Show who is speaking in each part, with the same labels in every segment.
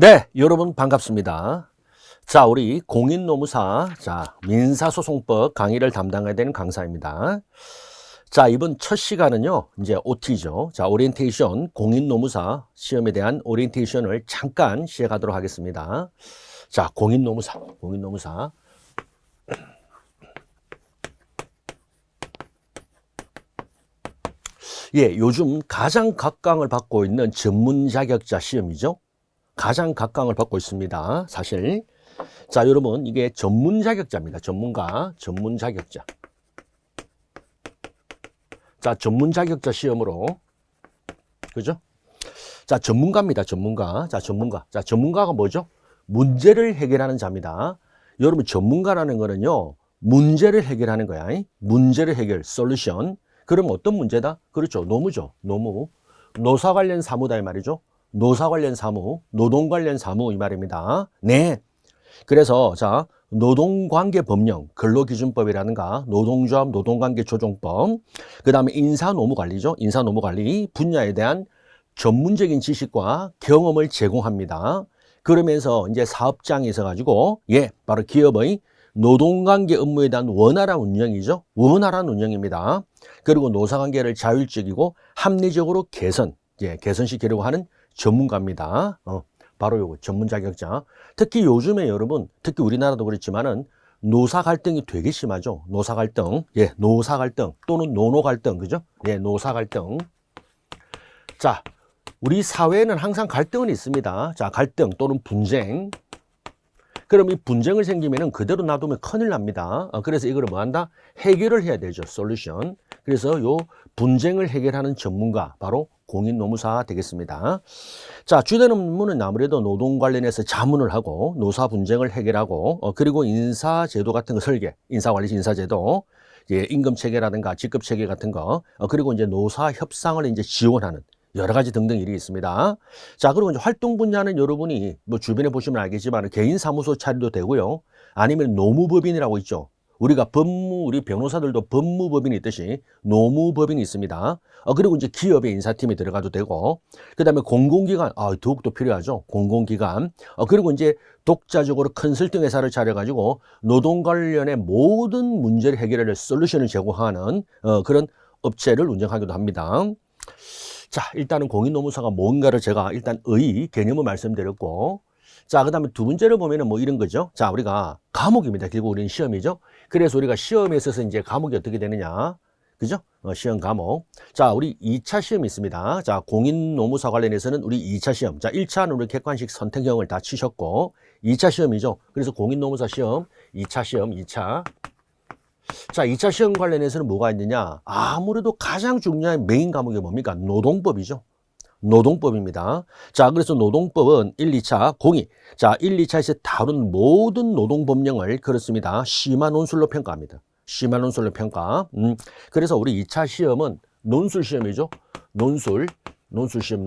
Speaker 1: 네, 여러분 반갑습니다. 자, 우리 공인노무사, 민사소송법 강의를 담당해야 되는 강사입니다. 자, 이번 첫 시간은요, 이제 OT죠. 자, 오리엔테이션, 공인노무사 시험에 대한 오리엔테이션을 잠깐 시작하도록 하겠습니다. 자, 공인노무사. 예, 요즘 가장 각광을 받고 있는 전문 자격자 시험이죠. 가장 각광을 받고 있습니다. 사실. 자, 여러분, 이게 전문 자격자입니다. 전문 자격자. 자, 전문 자격자 시험으로. 그죠? 자, 전문가입니다. 전문가. 자, 전문가가 뭐죠? 문제를 해결하는 자입니다. 여러분, 전문가라는 거는요, 문제를 해결하는 거야. 문제를 해결, 솔루션. 그럼 어떤 문제다? 그렇죠. 노무죠. 노무. 노사 관련 사무다, 이 말이죠. 노사 관련 사무, 노동 관련 사무 이 말입니다. 네. 그래서 자, 노동관계법령, 근로기준법이라든가 노동조합 노동관계조정법, 그 다음에 인사노무관리죠. 인사노무관리 분야에 대한 전문적인 지식과 경험을 제공합니다. 그러면서 이제 사업장에 있어가지고 바로 기업의 노동관계 업무에 대한 원활한 운영이죠. 원활한 운영입니다. 그리고 노사관계를 자율적이고 합리적으로 개선시키려고 하는 전문가입니다. 바로 요거 전문 자격자. 특히 요즘에 여러분, 특히 우리나라도 그렇지만은 노사 갈등이 되게 심하죠. 노사 갈등. 노사 갈등 또는 노노 갈등. 그죠? 노사 갈등. 자, 우리 사회에는 항상 갈등은 있습니다. 자, 갈등 또는 분쟁. 그럼 이 분쟁을 생기면은 그대로 놔두면 큰일 납니다. 그래서 이거를 뭐 한다? 해결을 해야 되죠. 솔루션. 그래서 요 분쟁을 해결하는 전문가, 바로 공인노무사 되겠습니다. 자, 주된 업무는 아무래도 노동 관련해서 자문을 하고 노사 분쟁을 해결하고 그리고 인사제도 같은 거 설계, 인사관리 인사제도, 임금 체계라든가 직급 체계 같은 거, 그리고 이제 노사 협상을 이제 지원하는 여러 가지 등등 일이 있습니다. 자, 그리고 이제 활동 분야는 여러분이 뭐 주변에 보시면 알겠지만 개인 사무소 차려도 되고요. 아니면 노무법인이라고 있죠. 우리가 우리 변호사들도 법무법인이 있듯이 노무법인이 있습니다. 그리고 이제 기업의 인사팀에 들어가도 되고, 그 다음에 공공기관, 더욱더 필요하죠. 공공기관. 그리고 이제 독자적으로 컨설팅 회사를 차려가지고 노동 관련의 모든 문제를 해결할 솔루션을 제공하는 그런 업체를 운영하기도 합니다. 자, 일단은 공인노무사가 뭔가를 제가 일단 개념을 말씀드렸고, 자, 그 다음에 두 번째로 보면은 뭐 이런 거죠. 자, 우리가 과목입니다. 결국 우리는 시험이죠. 그래서 우리가 시험에 있어서 이제 과목이 어떻게 되느냐. 그죠? 시험 과목. 자, 우리 2차 시험이 있습니다. 자, 공인노무사 관련해서는 우리 2차 시험. 자, 1차는 우리 객관식 선택형을 다 치셨고, 2차 시험이죠. 그래서 공인노무사 시험, 2차 시험, 2차. 자, 2차 시험 관련해서는 뭐가 있느냐? 아무래도 가장 중요한 메인 과목이 뭡니까? 노동법이죠. 노동법입니다. 자, 그래서 노동법은 1, 2차 공의. 자, 1, 2차에서 다룬 모든 노동법령을 그렇습니다. 심화 논술로 평가합니다. 심화 논술로 평가. 그래서 우리 2차 시험은 논술 시험이죠. 논술 시험,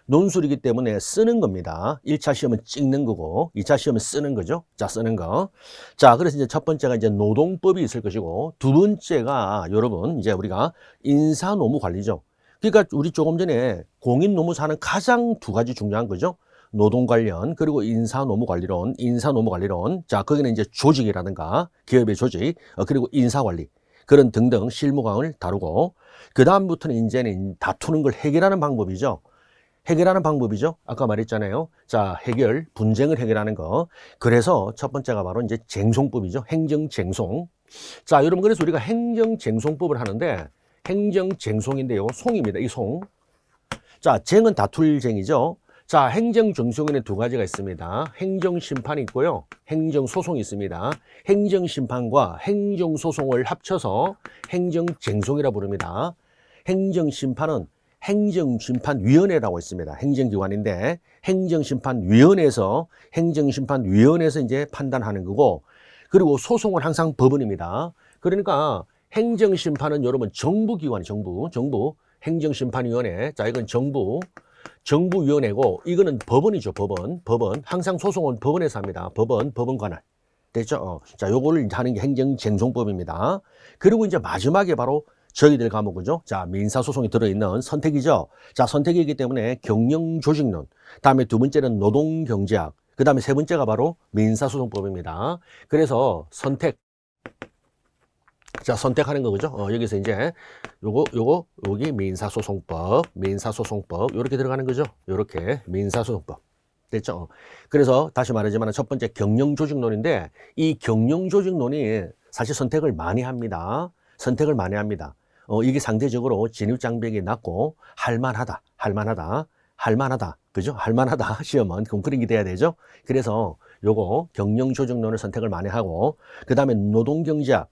Speaker 1: 논술이기 때문에 쓰는 겁니다. 1차 시험은 찍는 거고, 2차 시험은 쓰는 거죠. 자, 쓰는 거. 자, 그래서 이제 첫 번째가 이제 노동법이 있을 것이고, 두 번째가 여러분, 이제 우리가 인사노무 관리죠. 그러니까 우리 조금 전에 공인노무사는 가장 두 가지 중요한 거죠. 노동 관련, 그리고 인사노무 관리론. 자, 거기는 이제 조직이라든가 기업의 조직, 그리고 인사관리. 그런 등등 실무강을 다루고, 그 다음부터는 이제는 다투는 걸 해결하는 방법이죠. 아까 말했잖아요. 자, 분쟁을 해결하는 거. 그래서 첫 번째가 바로 이제 쟁송법이죠. 행정쟁송. 자, 여러분, 그래서 우리가 행정쟁송법을 하는데, 행정쟁송인데 요 송입니다. 이 송. 자, 쟁은 다툴 쟁이죠. 자, 행정쟁송에는 두 가지가 있습니다. 행정심판이 있고요. 행정소송이 있습니다. 행정심판과 행정소송을 합쳐서 행정쟁송이라 부릅니다. 행정심판은 행정심판위원회라고 있습니다. 행정기관인데 행정심판위원회에서 이제 판단하는 거고, 그리고 소송은 항상 법원입니다. 그러니까 행정심판은 여러분 정부기관, 정부 행정심판위원회. 자, 이건 정부위원회고, 이거는 법원이죠. 법원. 항상 소송은 법원에서 합니다. 법원 관할. 됐죠? 자, 요거를 하는 게 행정쟁송법입니다. 그리고 이제 마지막에 바로 저희들 과목이죠. 자, 민사소송이 들어있는 선택이죠. 자, 선택이기 때문에 경영조직론, 다음에 두 번째는 노동경제학, 그 다음에 세 번째가 바로 민사소송법입니다. 그래서 선택. 자, 선택하는 거죠. 여기서 이제 여기 민사소송법, 요렇게 들어가는 거죠. 요렇게 민사소송법. 됐죠? 그래서 다시 말하지만 첫 번째 경영조직론인데 이 경영조직론이 사실 선택을 많이 합니다. 선택을 많이 합니다. 이게 상대적으로 진입장벽이 낮고 할만하다. 그죠? 할만하다. 시험은 그럼 그런 게 돼야 되죠. 그래서 요거 경영조직론을 선택을 많이 하고 그 다음에 노동경제학,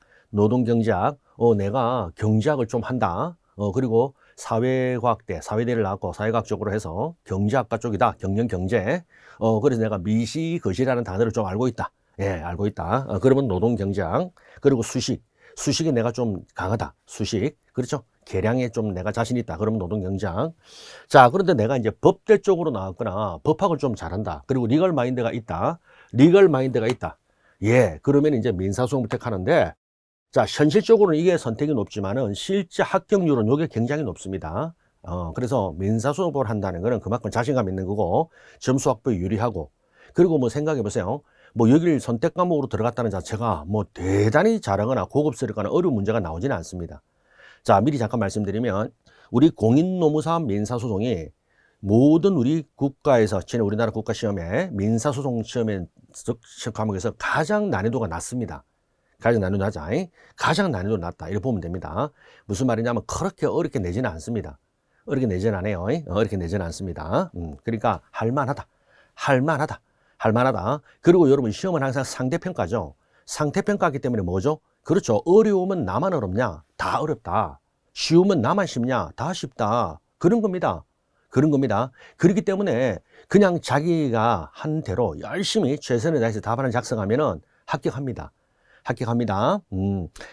Speaker 1: 내가 경제학을 좀 한다. 그리고 사회대를 나왔고 사회과학 쪽으로 해서 경제학과 쪽이다. 경영경제. 그래서 내가 미시거시라는 단어를 좀 알고 있다. 예, 알고 있다. 그러면 노동경제학. 그리고 수식에 내가 좀 강하다. 수식. 그렇죠? 계량에 좀 내가 자신 있다. 그러면 노동경제학. 자, 그런데 내가 이제 법대 쪽으로 나왔거나 법학을 좀 잘한다. 그리고 리걸 마인드가 있다. 예, 그러면 이제 민사소송을 택하는데 자, 현실적으로는 이게 선택이 높지만은 실제 합격률은 이게 굉장히 높습니다. 그래서 민사소송법을 한다는 거는 그만큼 자신감 있는 거고 점수 확보에 유리하고 그리고 뭐 생각해 보세요. 뭐 여기를 선택 과목으로 들어갔다는 자체가 뭐 대단히 잘하거나 고급스럽거나 어려운 문제가 나오지는 않습니다. 자, 미리 잠깐 말씀드리면 우리 공인노무사 민사소송이 모든 우리 국가에서 우리나라 국가시험에 민사소송 시험에 과목에서 가장 난이도가 낮습니다. 가장 난이도 낮다. 이렇게 보면 됩니다. 무슨 말이냐면 그렇게 어렵게 내지는 않습니다. 어렵게 내지는 않아요. 어렵게 내지는 않습니다. 그러니까 할만하다. 그리고 여러분 시험은 항상 상대평가죠. 상대평가이기 때문에 뭐죠? 그렇죠. 어려우면 나만 어렵냐? 다 어렵다. 쉬우면 나만 쉽냐? 다 쉽다. 그런 겁니다. 그렇기 때문에 그냥 자기가 한 대로 열심히 최선을 다해서 답안을 작성하면은 합격합니다.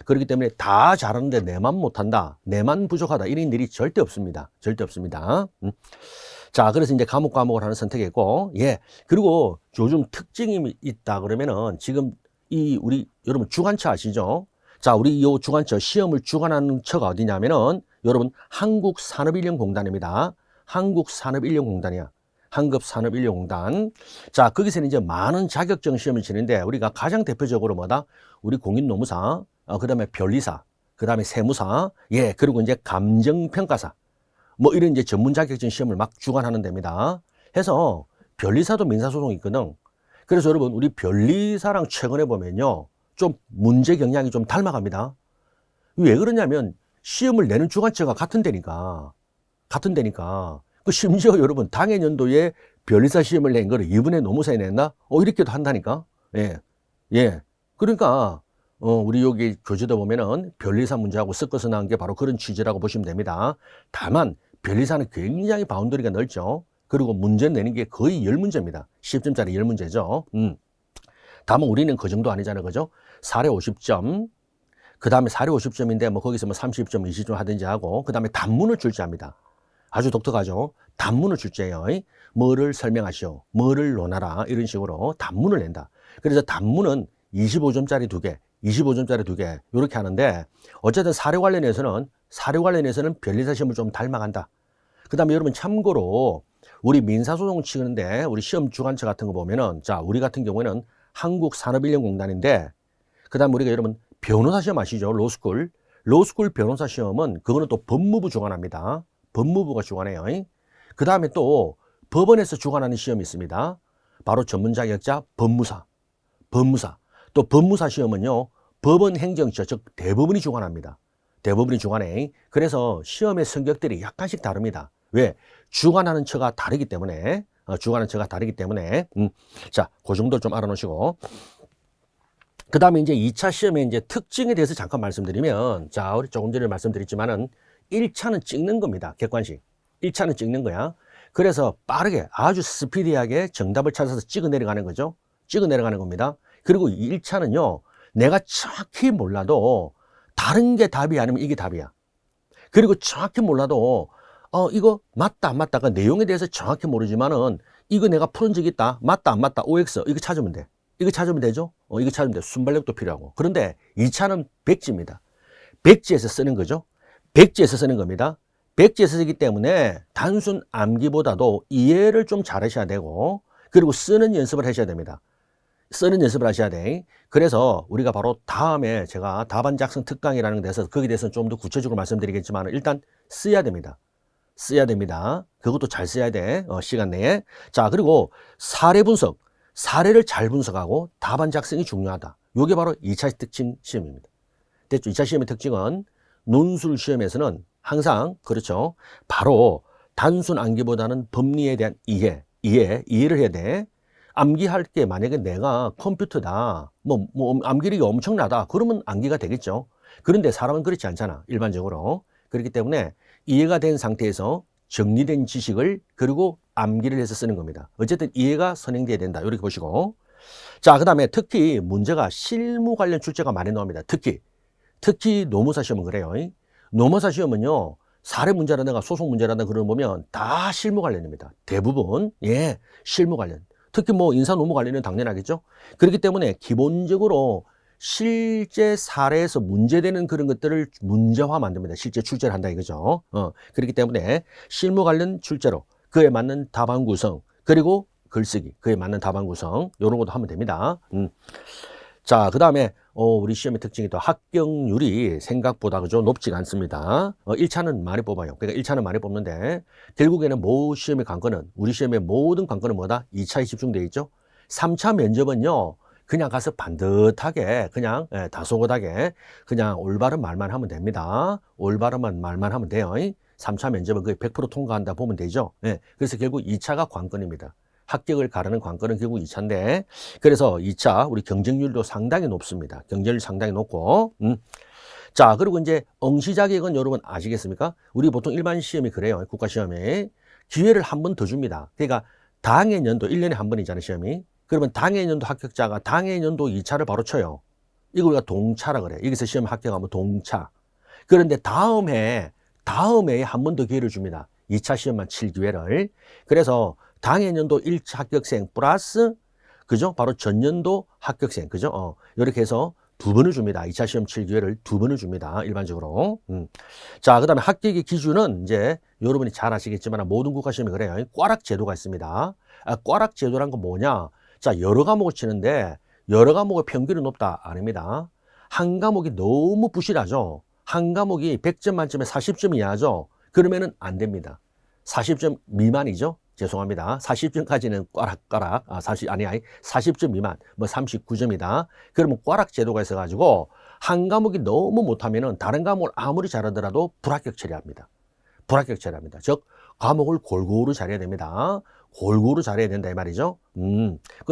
Speaker 1: 그렇기 때문에 다 잘하는데 내만 못한다. 내만 부족하다. 이런 일이 절대 없습니다. 자, 그래서 이제 과목을 하는 선택이고, 예. 그리고 요즘 특징이 있다 그러면은 지금 우리 여러분 주관처 아시죠? 자, 우리 이 주관처 시험을 주관하는 처가 어디냐면은 여러분 한국산업인력공단입니다. 한국산업인력공단이야. 한국산업인력공단. 자, 거기서는 이제 많은 자격증 시험을 치는데 우리가 가장 대표적으로 뭐다? 우리 공인노무사, 그 다음에 변리사, 그 다음에 세무사, 예, 그리고 이제 감정평가사. 뭐 이런 이제 전문 자격증 시험을 막 주관하는 데입니다. 해서 변리사도 민사소송이 있거든. 그래서 여러분 우리 변리사랑 최근에 보면요. 좀 문제 경향이 좀 닮아갑니다. 왜 그러냐면 시험을 내는 주관처가 같은 데니까. 그 심지어 여러분 당해년도에 변리사 시험을 낸 거를 이번에 노무사에 냈나? 이렇게도 한다니까. 예. 그러니까 우리 여기 교재도 보면은 변리사 문제하고 섞어서 나온 게 바로 그런 취지라고 보시면 됩니다. 다만 변리사는 굉장히 바운더리가 넓죠. 그리고 문제 내는 게 거의 10문제입니다. 10점짜리 10문제죠. 다만 우리는 그 정도 아니잖아요. 그죠? 사례 50점. 그 다음에 사례 50점인데 뭐 거기서 뭐 30점, 20점 하든지 하고 그 다음에 단문을 출제합니다. 아주 독특하죠. 단문을 출제해요. 뭐를 설명하시오. 뭐를 논하라. 이런 식으로 단문을 낸다. 그래서 단문은 25점짜리 2개, 25점짜리 2개 이렇게 하는데 어쨌든 사례 관련해서는 변리사 시험을 좀 닮아간다. 그 다음에 여러분 참고로 우리 민사소송 치는데 우리 시험 주관처 같은 거 보면은 자, 우리 같은 경우에는 한국산업인력공단인데 그 다음에 우리가 여러분 변호사 시험 아시죠? 로스쿨 변호사 시험은 그거는 또 법무부 주관합니다. 법무부가 주관해요. 그 다음에 또 법원에서 주관하는 시험이 있습니다. 바로 전문 자격자 법무사. 또 법무사 시험은요. 법원 행정처, 즉 대법원이 주관합니다. 대법원이 주관해. 그래서 시험의 성격들이 약간씩 다릅니다. 왜? 주관하는 처가 다르기 때문에. 자, 그 정도 좀 알아놓으시고. 그 다음에 이제 2차 시험의 이제 특징에 대해서 잠깐 말씀드리면, 자, 우리 조금 전에 말씀드렸지만은 1차는 찍는 겁니다. 객관식. 1차는 찍는 거야. 그래서 빠르게 아주 스피디하게 정답을 찾아서 찍어 내려가는 거죠. 찍어 내려가는 겁니다. 그리고 1차는요. 내가 정확히 몰라도 다른 게 답이 아니면 이게 답이야. 그리고 정확히 몰라도 이거 맞다 안 맞다 그 내용에 대해서 정확히 모르지만은 이거 내가 푸른 적이 있다. 맞다 안 맞다 OX 이거 찾으면 돼. 이거 찾으면 되죠. 이거 찾으면 돼. 순발력도 필요하고. 그런데 2차는 백지입니다. 백지에서 쓰는 거죠. 백지에서 쓰는 겁니다. 백지에서 쓰기 때문에 단순 암기보다도 이해를 좀 잘하셔야 되고, 그리고 쓰는 연습을 하셔야 됩니다. 쓰는 연습을 하셔야 돼. 그래서 우리가 바로 다음에 제가 답안 작성 특강이라는 데서 거기에 대해서는 좀 더 구체적으로 말씀드리겠지만 일단 써야 됩니다. 써야 됩니다. 그것도 잘 써야 돼. 시간 내에. 자, 그리고 사례 분석. 사례를 잘 분석하고 답안 작성이 중요하다. 이게 바로 2차 특징 시험입니다. 됐죠? 2차 시험의 특징은 논술 시험에서는 항상 그렇죠. 바로 단순 암기보다는 법리에 대한 이해를 해야 돼. 암기할 게 만약에 내가 컴퓨터다, 암기력이 엄청나다, 그러면 암기가 되겠죠. 그런데 사람은 그렇지 않잖아, 일반적으로. 그렇기 때문에 이해가 된 상태에서 정리된 지식을 그리고 암기를 해서 쓰는 겁니다. 어쨌든 이해가 선행돼야 된다. 이렇게 보시고. 자, 그 다음에 특히 문제가 실무 관련 출제가 많이 나옵니다. 특히 노무사 시험은 그래요. 노무사 시험은요, 사례 문제라든가 소송 문제라든가 그런 거 보면 다 실무 관련입니다. 대부분, 예, 실무 관련. 특히 뭐 인사 노무 관련은 당연하겠죠. 그렇기 때문에 기본적으로 실제 사례에서 문제되는 그런 것들을 문제화 만듭니다. 실제 출제를 한다 이거죠. 그렇기 때문에 실무 관련 출제로 그에 맞는 답안 구성, 그리고 글쓰기, 그에 맞는 답안 구성, 이런 것도 하면 됩니다. 자, 그 다음에 우리 시험의 특징이 또 합격률이 생각보다 그죠 높지가 않습니다. 1차는 많이 뽑아요. 그러니까 1차는 많이 뽑는데 결국에는 시험의 관건은, 우리 시험의 모든 관건은 뭐다? 2차에 집중되어 있죠. 3차 면접은요, 그냥 가서 반듯하게 그냥 다소곳하게 그냥 올바른 말만 하면 됩니다. 올바른 말만 하면 돼요. 3차 면접은 거의 100% 통과한다 보면 되죠. 그래서 결국 2차가 관건입니다. 합격을 가르는 관건은 결국 2차인데, 그래서 2차 우리 경쟁률도 상당히 높습니다. 경쟁률 상당히 높고. 자, 그리고 이제 응시 자격은 여러분 아시겠습니까? 우리 보통 일반 시험이 그래요. 국가시험에 기회를 한 번 더 줍니다. 그러니까 당해년도 1년에 한 번이잖아요, 시험이. 그러면 당해년도 합격자가 당해년도 2차를 바로 쳐요. 이걸 우리가 동차라 그래요. 여기서 시험 합격하면 동차. 그런데 다음 해에 한 번 더 기회를 줍니다. 2차 시험만 칠 기회를. 그래서 당해년도 1차 합격생 플러스, 그죠? 바로 전년도 합격생, 그죠? 이렇게 해서 2번을 줍니다. 2차 시험 칠 기회를 2번을 줍니다. 일반적으로. 자, 그 다음에 합격의 기준은 이제 여러분이 잘 아시겠지만 모든 국가시험이 그래요. 꽈락 제도가 있습니다. 꽈락 제도란 건 뭐냐? 자, 여러 과목을 치는데 여러 과목의 평균이 높다. 아닙니다. 한 과목이 너무 부실하죠. 한 과목이 100점 만점에 40점 이하죠. 그러면은 안 됩니다. 40점 미만이죠. 죄송합니다. 40점까지는 꽈락, 40점 미만, 39점이다. 그러면 꽈락 제도가 있어가지고, 한 과목이 너무 못하면은 다른 과목을 아무리 잘하더라도 불합격 처리합니다. 불합격 처리합니다. 즉, 과목을 골고루 잘해야 됩니다. 골고루 잘해야 된다, 이 말이죠.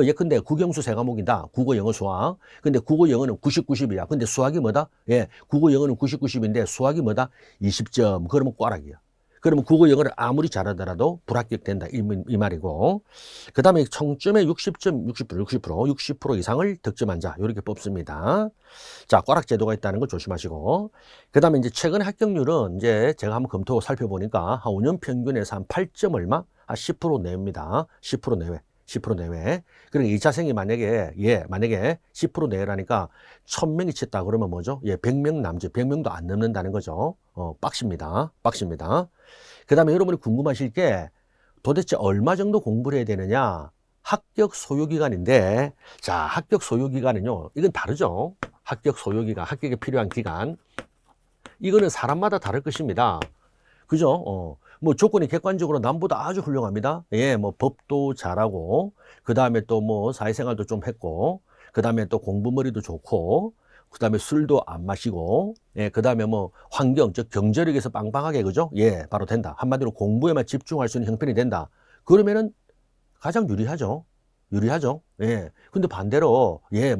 Speaker 1: 예컨대 국영수 3과목이다. 국어, 영어, 수학. 근데 국어, 영어는 90, 90이야. 근데 수학이 뭐다? 예, 국어, 영어는 90, 90인데 수학이 뭐다? 20점. 그러면 꽈락이야. 그러면 국어, 영어를 아무리 잘하더라도 불합격된다 이 말이고, 그 다음에 총점의 60% 이상을 득점한 자 이렇게 뽑습니다. 자, 꽈락 제도가 있다는 걸 조심하시고, 그 다음에 이제 최근 합격률은 이제 제가 한번 검토 살펴보니까 한 5년 평균에서 한 8점 얼마? 한 10% 내외입니다. 10% 내외. 10% 내외. 그러니까 2차생이 만약에 10% 내외라니까 1000명이 쳤다 그러면 뭐죠? 100명 남짓, 100명도 안 넘는다는 거죠. 빡십니다. 그 다음에 여러분이 궁금하실 게 도대체 얼마 정도 공부를 해야 되느냐? 합격 소요기간인데, 자, 합격 소요기간은요, 이건 다르죠. 합격 소요기간, 합격에 필요한 기간. 이거는 사람마다 다를 것입니다. 그죠? 뭐 조건이 객관적으로 남보다 아주 훌륭합니다. 예, 뭐 법도 잘하고, 그 다음에 또 뭐 사회생활도 좀 했고, 그 다음에 또 공부머리도 좋고, 그 다음에 술도 안 마시고, 예, 그 다음에 뭐 환경, 즉 경제력에서 빵빵하게, 그죠? 예, 바로 된다. 한마디로 공부에만 집중할 수 있는 형편이 된다. 그러면은 가장 유리하죠. 예. 근데 반대로, 예,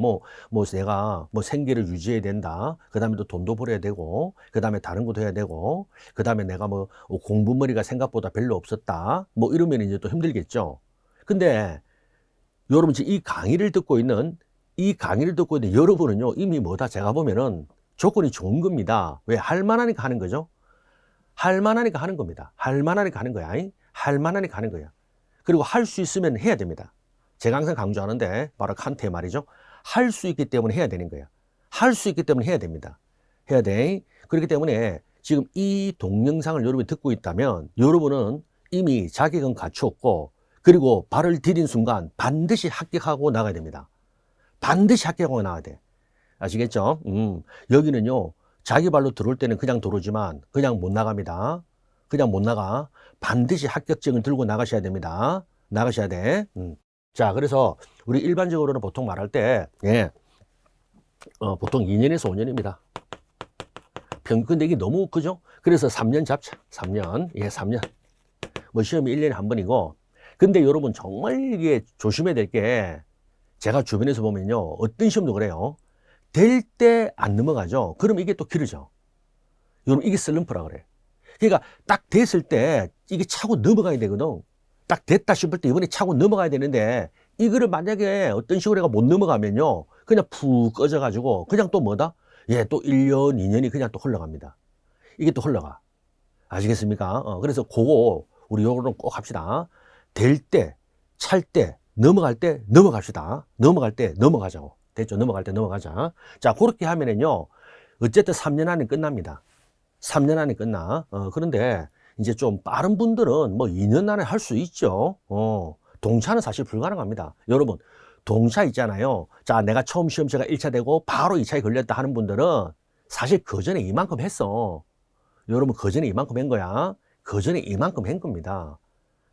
Speaker 1: 내가 생계를 유지해야 된다. 그 다음에 또 돈도 벌어야 되고, 그 다음에 다른 것도 해야 되고, 그 다음에 내가 공부머리가 생각보다 별로 없었다. 이러면 이제 또 힘들겠죠. 근데 여러분 지금 이 강의를 듣고 있는 여러분은요, 이미 뭐다 제가 보면은 조건이 좋은 겁니다. 왜? 할 만하니까 하는 거죠. 할 만하니까 하는 겁니다. 할 만하니까 하는 거야. 할 만하니까 하는 거야. 그리고 할 수 있으면 해야 됩니다. 제가 항상 강조하는데 바로 칸트의 말이죠. 할 수 있기 때문에 해야 되는 거야. 할 수 있기 때문에 해야 됩니다. 해야 돼. 그렇기 때문에 지금 이 동영상을 여러분이 듣고 있다면 여러분은 이미 자격은 갖추었고 그리고 발을 디딘 순간 반드시 합격하고 나가야 됩니다. 반드시 합격하고 나가야 돼. 아시겠죠? 여기는요, 자기 발로 들어올 때는 그냥 들어오지만 그냥 못 나갑니다. 그냥 못 나가. 반드시 합격증을 들고 나가셔야 됩니다. 나가셔야 돼. 자, 그래서 우리 일반적으로는 보통 말할 때, 예, 보통 2년에서 5년입니다. 근데 이게 너무 그죠? 그래서 3년 잡자. 3년. 예, 3년. 뭐 시험이 1년에 한 번이고. 근데 여러분 정말 이게 조심해야 될 게, 제가 주변에서 보면요, 어떤 시험도 그래요. 될 때 안 넘어가죠. 그럼 이게 또 길어져. 여러분 이게 슬럼프라 그래. 그러니까 딱 됐을 때 이게 차고 넘어가야 되거든. 딱 됐다 싶을 때 이번에 차고 넘어가야 되는데 이거를 만약에 어떤 식으로 해가 못 넘어가면요, 그냥 푹 꺼져가지고 그냥 또 뭐다? 예, 또 1년, 2년이 그냥 또 흘러갑니다. 이게 또 흘러가. 아시겠습니까? 그래서 그거 우리 요거는 꼭 합시다. 될 때, 찰 때, 넘어갈 때 넘어갑시다. 넘어갈 때 넘어가자고. 됐죠? 넘어갈 때 넘어가자. 자, 그렇게 하면은요, 어쨌든 3년 안에 끝납니다. 3년 안에 끝나. 그런데 이제 좀 빠른 분들은 뭐 2년 안에 할 수 있죠. 동차는 사실 불가능합니다. 여러분, 동차 있잖아요. 자, 내가 처음 시험체가 1차 되고 바로 2차에 걸렸다 하는 분들은 사실 그 전에 이만큼 했어. 여러분, 그 전에 이만큼 한 거야. 그 전에 이만큼 한 겁니다.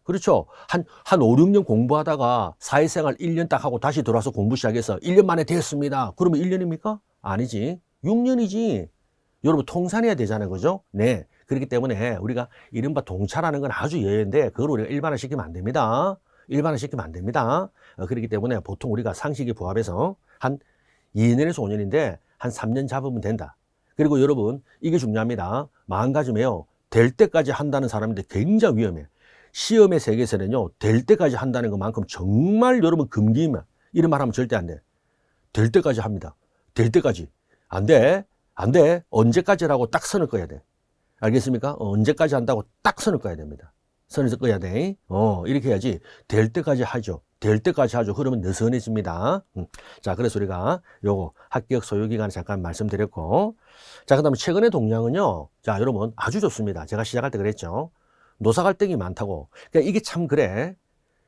Speaker 1: 그렇죠. 한 5, 6년 공부하다가 사회생활 1년 딱 하고 다시 돌아와서 공부 시작해서 1년 만에 됐습니다. 그러면 1년입니까? 아니지. 6년이지. 여러분, 통산해야 되잖아요. 그죠? 네. 그렇기 때문에 우리가 이른바 동차라는 건 아주 예외인데 그걸 우리가 일반화시키면 안 됩니다. 일반화시키면 안 됩니다. 그렇기 때문에 보통 우리가 상식에 부합해서 한 2년에서 5년인데 한 3년 잡으면 된다. 그리고 여러분, 이게 중요합니다. 마음가짐에요. 될 때까지 한다는 사람인데 굉장히 위험해. 시험의 세계에서는요, 될 때까지 한다는 것만큼 정말 여러분 금기면 이런 말 하면 절대 안 돼. 될 때까지 합니다. 될 때까지. 안 돼. 안 돼. 언제까지라고 딱 선을 꺼야 돼. 알겠습니까? 언제까지 한다고 딱 선을 꺼야 됩니다. 선에서 꺼야 돼. 이렇게 해야지. 될 때까지 하죠. 될 때까지 하죠. 그러면 느슨해집니다. 자, 그래서 우리가 요거 합격 소요 기간에 잠깐 말씀드렸고. 자, 그 다음에 최근의 동향은요. 자, 여러분 아주 좋습니다. 제가 시작할 때 그랬죠. 노사 갈등이 많다고. 그러니까 이게 참 그래.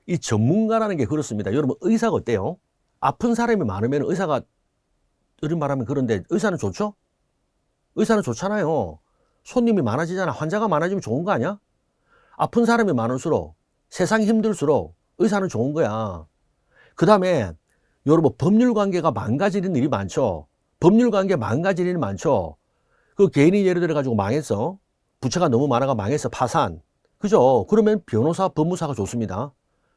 Speaker 1: 이 전문가라는 게 그렇습니다. 여러분 의사가 어때요? 아픈 사람이 많으면 의사가, 이런 말하면 그런데 의사는 좋죠? 의사는 좋잖아요. 손님이 많아지잖아. 환자가 많아지면 좋은 거 아니야? 아픈 사람이 많을수록, 세상이 힘들수록 의사는 좋은 거야. 그 다음에 여러분 법률 관계가 망가지는 일이 많죠. 법률 관계 망가지는 일이 많죠. 그 개인이 예를 들어 가지고 망했어. 부채가 너무 많아가 망했어. 파산. 그죠? 그러면 변호사, 법무사가 좋습니다.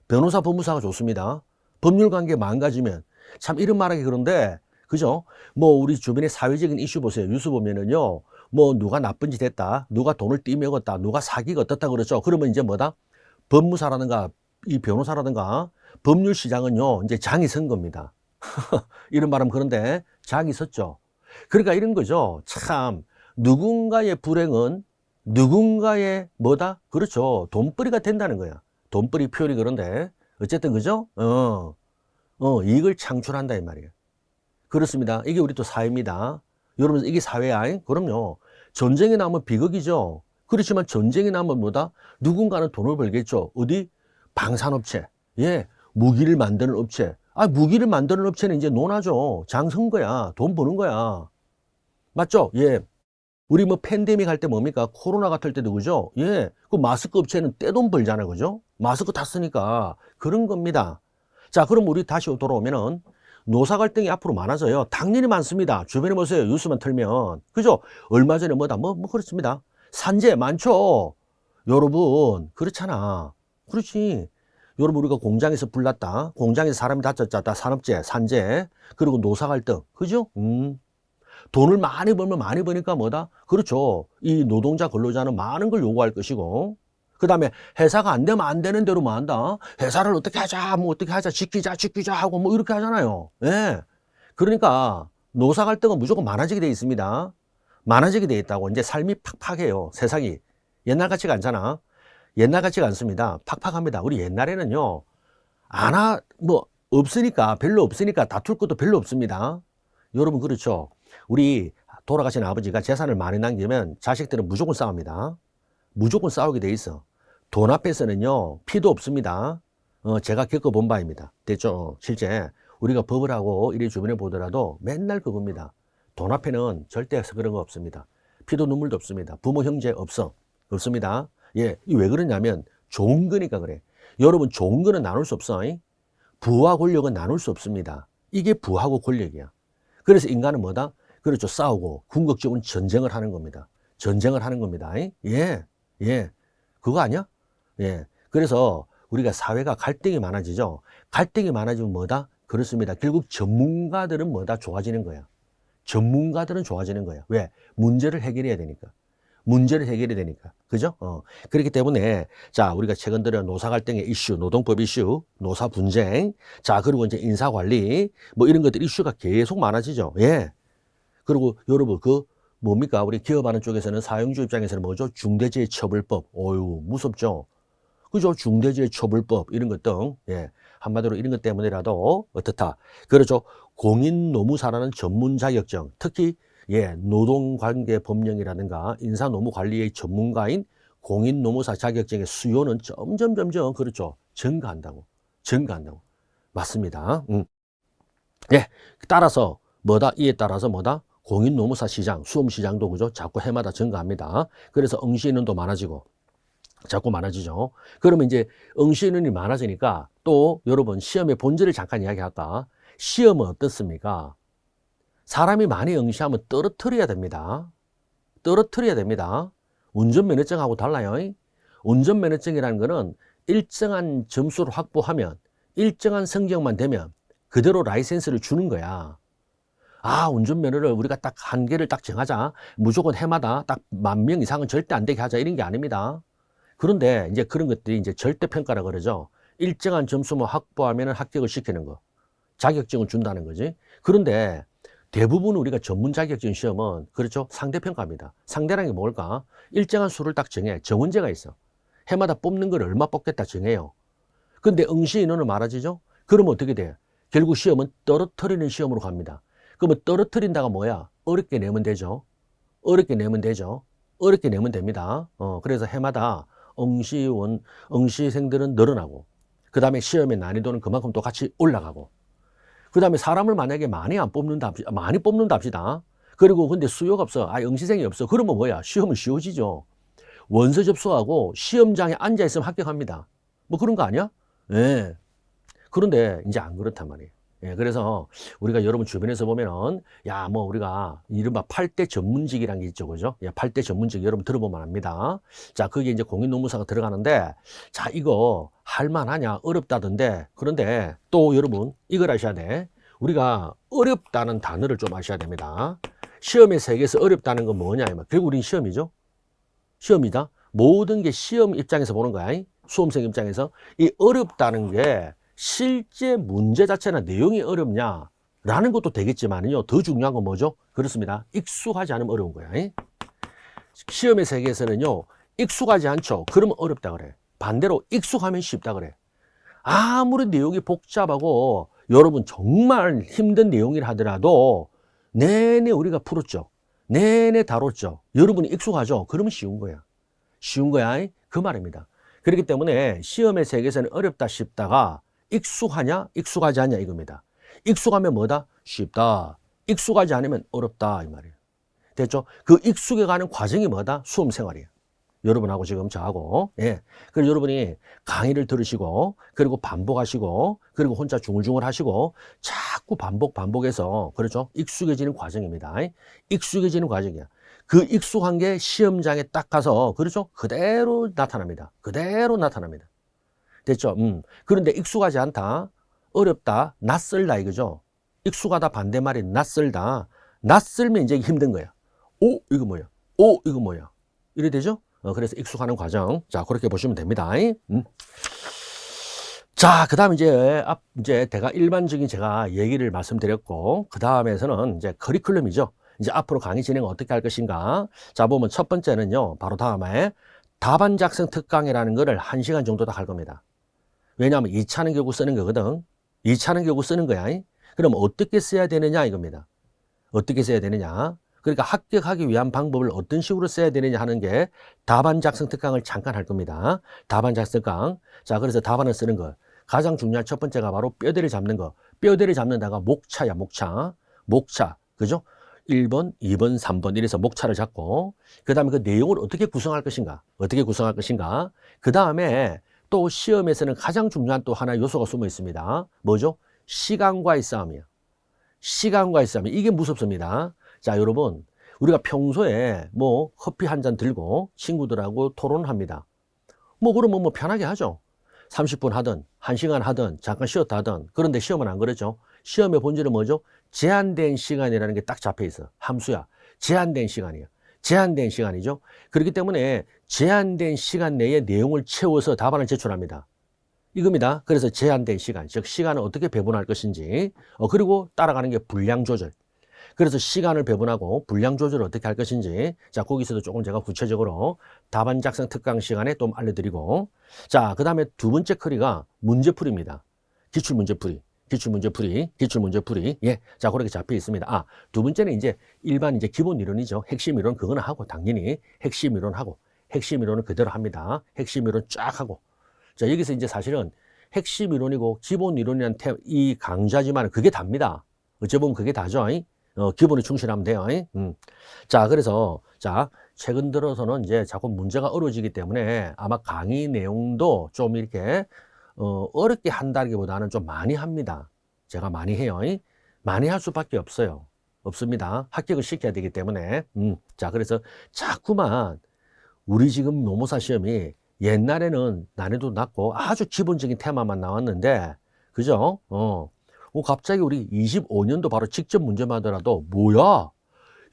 Speaker 1: 변호사, 법무사가 좋습니다. 법률 관계 망가지면 참 이런 말하기 그런데, 그죠? 뭐 우리 주변의 사회적인 이슈 보세요. 뉴스 보면은요, 뭐 누가 나쁜 짓 했다, 누가 돈을 띠먹었다, 누가 사기가 어떻다 그러죠. 그러면 이제 뭐다? 법무사라든가 이 변호사라든가 법률 시장은요, 이제 장이 선 겁니다. 이런 말하면 그런데 장이 섰죠. 그러니까 이런 거죠. 참 누군가의 불행은 누군가의 뭐다? 그렇죠. 돈벌이가 된다는 거야. 돈벌이 표현이 그런데 어쨌든 그죠? 이익을 창출한다 이 말이에요. 그렇습니다. 이게 우리 또 사회입니다. 여러분 이게 사회야? 그럼요. 전쟁이 나면 비극이죠. 그렇지만 전쟁이 나면 뭐다? 누군가는 돈을 벌겠죠. 어디? 방산업체. 예, 무기를 만드는 업체. 무기를 만드는 업체는 이제 논하죠. 장 선 거야. 돈 버는 거야. 맞죠? 예. 우리 뭐 팬데믹 할 때 뭡니까? 코로나 같을 때도 그죠? 예. 그 마스크 업체는 떼돈 벌잖아요. 그죠? 마스크 다 쓰니까 그런 겁니다. 자, 그럼 우리 다시 돌아오면은 노사 갈등이 앞으로 많아져요. 당연히 많습니다. 주변에 보세요. 뉴스만 틀면. 그죠? 얼마 전에 뭐다? 뭐 그렇습니다. 산재 많죠? 여러분, 그렇잖아. 그렇지. 여러분, 우리가 공장에서 불났다. 공장에서 사람이 다쳤다. 산업재, 산재. 그리고 노사 갈등. 그죠? 돈을 많이 벌면 많이 버니까 뭐다? 그렇죠. 이 노동자, 근로자는 많은 걸 요구할 것이고. 그 다음에 회사가 안 되면 안 되는 대로 뭐 한다? 회사를 어떻게 하자, 뭐 어떻게 하자, 지키자 하고 뭐 이렇게 하잖아요. 예. 그러니까 노사 갈등은 무조건 많아지게 돼 있습니다. 많아지게 돼 있다고. 이제 삶이 팍팍해요. 세상이. 옛날 같지가 않잖아. 옛날 같지가 않습니다. 팍팍합니다. 우리 옛날에는요, 없으니까, 별로 없으니까 다툴 것도 별로 없습니다. 여러분, 그렇죠. 우리 돌아가신 아버지가 재산을 많이 남기면 자식들은 무조건 싸웁니다. 무조건 싸우게 돼 있어. 돈 앞에서는요, 피도 없습니다. 제가 겪어본 바입니다. 됐죠? 실제 우리가 법을 하고 이리 주변에 보더라도 맨날 그겁니다. 돈 앞에는 절대 그런 거 없습니다. 피도 눈물도 없습니다. 부모 형제 없습니다. 예, 왜 그러냐면 좋은 거니까 그래. 여러분, 좋은 거는 나눌 수 없어. 부와 권력은 나눌 수 없습니다. 이게 부하고 권력이야. 그래서 인간은 뭐다? 그렇죠. 싸우고 궁극적으로 전쟁을 하는 겁니다. 전쟁을 하는 겁니다. 예. 그거 아니야? 예. 그래서 우리가 사회가 갈등이 많아지죠. 갈등이 많아지면 뭐다? 그렇습니다. 결국 전문가들은 뭐다? 좋아지는 거야. 전문가들은 좋아지는 거야. 왜? 문제를 해결해야 되니까. 문제를 해결해야 되니까. 그죠? 그렇기 때문에, 자, 우리가 최근 들어 노사 갈등의 이슈, 노동법 이슈, 노사 분쟁, 자, 그리고 이제 인사 관리, 뭐 이런 것들 이슈가 계속 많아지죠. 예. 그리고 여러분, 뭡니까? 우리 기업하는 쪽에서는 사용주 입장에서는 뭐죠? 중대재해처벌법. 어유 무섭죠? 그죠? 중대재해처벌법, 이런 것 등, 예. 한마디로 이런 것 때문에라도 어떻다. 그렇죠. 공인노무사라는 전문 자격증, 특히 예, 노동관계법령이라든가 인사노무관리의 전문가인 공인노무사 자격증의 수요는 점점 그렇죠. 증가한다고. 맞습니다. 예, 따라서 뭐다? 이에 따라서 뭐다? 공인노무사 시장, 수험시장도 그죠? 자꾸 해마다 증가합니다. 그래서 응시인원도 많아지고 자꾸 많아지죠. 그러면 이제 응시인원이 많아지니까 또 여러분 시험의 본질을 잠깐 이야기할까? 시험은 어떻습니까? 사람이 많이 응시하면 떨어뜨려야 됩니다. 운전면허증하고 달라요. 운전면허증이라는 거는 일정한 점수를 확보하면 일정한 성적만 되면 그대로 라이센스를 주는 거야. 아, 운전면허를 우리가 딱 한 개를 딱 정하자. 무조건 해마다 딱 10,000명 이상은 절대 안 되게 하자. 이런 게 아닙니다. 그런데 이제 그런 것들이 이제 절대평가라 그러죠. 일정한 점수만 확보하면 합격을 시키는 거. 자격증을 준다는 거지. 그런데 대부분 우리가 전문 자격증 시험은 그렇죠. 상대평가입니다. 상대라는 게 뭘까? 일정한 수를 딱 정해. 정원제가 있어. 해마다 뽑는 걸 얼마 뽑겠다 정해요. 근데 응시 인원은 많아지죠? 그러면 어떻게 돼? 결국 시험은 떨어뜨리는 시험으로 갑니다. 그러면 떨어뜨린다가 뭐야? 어렵게 내면 되죠. 어렵게 내면 됩니다. 그래서 해마다 응시생들은 늘어나고, 그 다음에 시험의 난이도는 그만큼 또 같이 올라가고, 그 다음에 사람을 만약에 많이 뽑는다 합시다. 그리고 근데 수요가 없어. 응시생이 없어. 그러면 뭐야? 시험은 쉬워지죠. 원서 접수하고 시험장에 앉아있으면 합격합니다. 뭐 그런 거 아니야? 예. 그런데 이제 안 그렇단 말이에요. 예, 그래서 우리가 여러분 주변에서 보면은, 야, 뭐 우리가 이른바 8대 전문직이라는 게 있죠. 그죠? 예, 8대 전문직 여러분 들어보면 압니다. 자, 거기에 이제 공인노무사가 들어가는데, 자, 이거 할만하냐? 어렵다던데. 그런데 또 여러분, 이걸 아셔야 돼. 우리가 어렵다는 단어를 좀 아셔야 됩니다. 시험의 세계에서 어렵다는 건 뭐냐? 결국 우린 시험이죠. 시험이다. 모든 게 시험 입장에서 보는 거야. 수험생 입장에서. 이 어렵다는 게 실제 문제 자체나 내용이 어렵냐? 라는 것도 되겠지만요. 더 중요한 건 뭐죠? 그렇습니다. 익숙하지 않으면 어려운 거야. 시험의 세계에서는요. 익숙하지 않죠. 그러면 어렵다 그래. 반대로 익숙하면 쉽다 그래. 아무리 내용이 복잡하고 여러분 정말 힘든 내용이라 하더라도 내내 우리가 풀었죠. 내내 다뤘죠. 여러분이 익숙하죠. 그러면 쉬운 거야. 그 말입니다. 그렇기 때문에 시험의 세계에서는 어렵다 쉽다가 익숙하냐 익숙하지 않냐 이겁니다. 익숙하면 뭐다? 쉽다. 익숙하지 않으면 어렵다 이 말이에요. 됐죠? 그 익숙해가는 과정이 뭐다? 수험 생활이에요. 여러분하고 지금 저하고. 예. 그래서 여러분이 강의를 들으시고 그리고 반복하시고 그리고 혼자 중얼중얼 하시고 자꾸 반복해서 그렇죠? 익숙해지는 과정입니다. 익숙해지는 과정이야. 그 익숙한 게 시험장에 딱 가서 그렇죠? 그대로 나타납니다. 됐죠? 그런데 익숙하지 않다, 어렵다, 낯설다 이거죠. 익숙하다 반대말이 낯설다. 낯설면 이제 힘든 거야. 이거 뭐야? 이래 되죠? 그래서 익숙하는 과정. 자, 그렇게 보시면 됩니다. 자, 그 다음 이제 대가 일반적인 제가 얘기를 말씀드렸고, 그 다음에서는 이제 커리큘럼이죠. 이제 앞으로 강의 진행 어떻게 할 것인가. 자, 보면 첫 번째는요, 바로 다음에 답안 작성 특강이라는 거를 1시간 정도 다 할 겁니다. 왜냐하면 2차는 결국 쓰는 거거든. 2차는 결국 쓰는 거야. 그럼 어떻게 써야 되느냐 이겁니다. 어떻게 써야 되느냐. 그러니까 합격하기 위한 방법을 어떤 식으로 써야 되느냐 하는 게 답안 작성 특강을 잠깐 할 겁니다. 답안 작성 특강. 자, 그래서 답안을 쓰는 거. 가장 중요한 첫 번째가 바로 뼈대를 잡는 거. 뼈대를 잡는다가 목차야, 목차. 목차. 그죠? 1번, 2번, 3번 이래서 목차를 잡고 그 다음에 그 내용을 어떻게 구성할 것인가. 어떻게 구성할 것인가. 그 다음에 또 시험에서는 가장 중요한 또 하나의 요소가 숨어 있습니다. 뭐죠? 시간과의 싸움이에요. 시간과의 싸움. 이게 무섭습니다. 자, 여러분, 우리가 평소에 뭐 커피 한 잔 들고 친구들하고 토론합니다. 뭐 그러면 뭐 편하게 하죠. 30분 하든 1시간 하든 잠깐 쉬었다 하든. 그런데 시험은 안 그러죠. 시험의 본질은 뭐죠? 제한된 시간이라는 게 딱 잡혀 있어. 함수야. 제한된 시간이야. 제한된 시간이죠. 그렇기 때문에 제한된 시간 내에 내용을 채워서 답안을 제출합니다. 이겁니다. 그래서 제한된 시간, 즉 시간을 어떻게 배분할 것인지, 그리고 따라가는 게 분량 조절. 그래서 시간을 배분하고 분량 조절을 어떻게 할 것인지, 자, 거기서도 조금 제가 구체적으로 답안 작성 특강 시간에 좀 알려드리고, 자, 그 다음에 두 번째 커리가 문제풀이입니다. 기출문제풀이. 기출문제풀이, 기출문제풀이. 예. 자, 그렇게 잡혀 있습니다. 아, 두 번째는 이제 일반 이제 기본 이론이죠. 핵심 이론 그거는 하고, 당연히 핵심 이론 하고, 핵심 이론은 그대로 합니다. 핵심 이론 쫙 하고. 자, 여기서 이제 사실은 핵심 이론이고 기본 이론이라는 이 강좌지만 그게 답니다. 어찌 보면 그게 다죠. 기본에 충실하면 돼요. 자, 그래서, 자, 최근 들어서는 이제 자꾸 문제가 어려워지기 때문에 아마 강의 내용도 좀 이렇게, 어렵게 한다기보다는 좀 많이 합니다. 제가 많이 해요. 많이 할 수밖에 없어요. 없습니다. 합격을 시켜야 되기 때문에. 자, 그래서 자꾸만 우리 지금 노무사 시험이 옛날에는 난이도 낮고 아주 기본적인 테마만 나왔는데, 그죠? 갑자기 우리 25년도 바로 직접 문제만 하더라도, 뭐야?